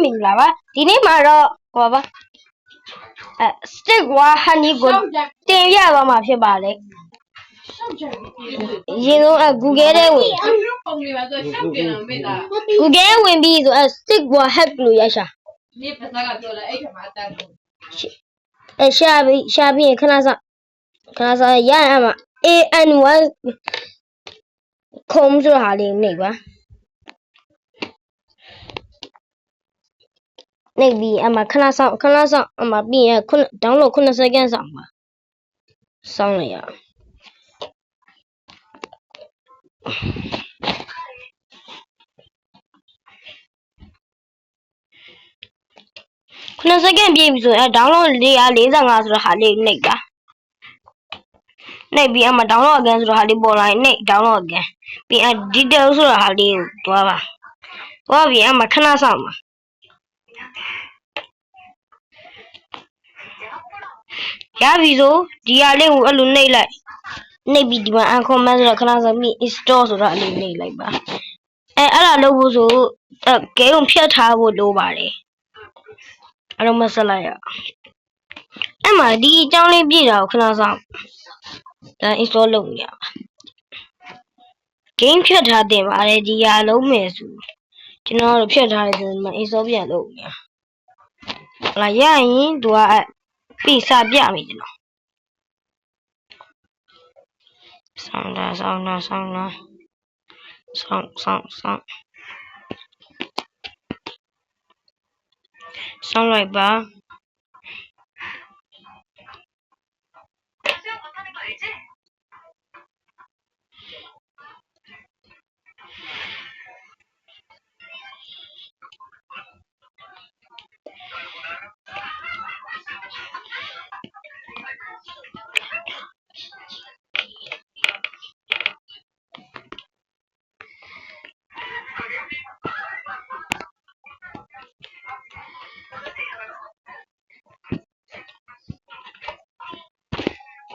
မင်္ဂလာပါဒီနေ့မှာတော့ဟောပါstick war honey ကိုတင်ပြသွားမှာဖြစ်ပါတယ်ရင်ဆုံးGoogle ထဲဝင်Google ဝင်ပြီးဆိုstick war hack လို့ရရှာဒီပါစကားပြောလိုက်အဲ့ခါမှာအတန်းကိုရှာပြီးရင်ခဏစောရရမှာ AN1 com ဆိုတာဟာလေးနေပါနေပြီးအမခဏဆောင်အမပြီးရင်download 9 second ဆောင်ပါစောင်းလိုက်ရ9 second ပြည့်ပြီဆိုရင်download 445ဆိုတော့ဟာလေးနှိပ်ပါနှိပ်ပြီးအမ download again ဆိုတော့ဟာလေးပေါ်လာရင်နှိပ် download again ပြီးdetail ဆိုတော့ဟာလေးကိုတွားပါတွားပြီးအမခဏဆောင်ပါရပြီဆိုဒီဟာလေးကိုအဲ့လိုနှိပ်လိုက်နှိပ်ပြီးဒီမှာ uncomment ဆိုတော့ခဏဆောင်ပြီး install ဆိုတော့အဲ့လိုနှိပ်လိုက်ပါအဲ့ဒါလုပ်ဖို့ဆိုgame ကိုဖြတ်ထားဖို့လိုပါတယ်အဲ့လိုမဆက်လိုက်ရအဲ့မှာဒီအကြောင်းလေးပြည့်တာကိုခဏဆောင်ဒါ install လုပ်နေရပါ game ဖြတ်ထားတင်ပါတယ်ဒီဟာလုံးမယ်ဆိုကျွန်တော်တို့ဖြတ်ထားတယ်ဆိုရင် install ပြန်လုပ်နေလာရရင်သူကပြီးစာပြမယ်ကျွန်တော်ဆောင်းလိုက်ပါ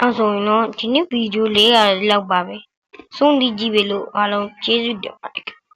အဲ့ဆိုရင်တော့ဒီနေ့ဗီဒီယိုလေးကလောက်ပါပဲဆုံးဒီကြည့်ပြီလို့အားလုံးကျေးဇူးတင်ပါတယ်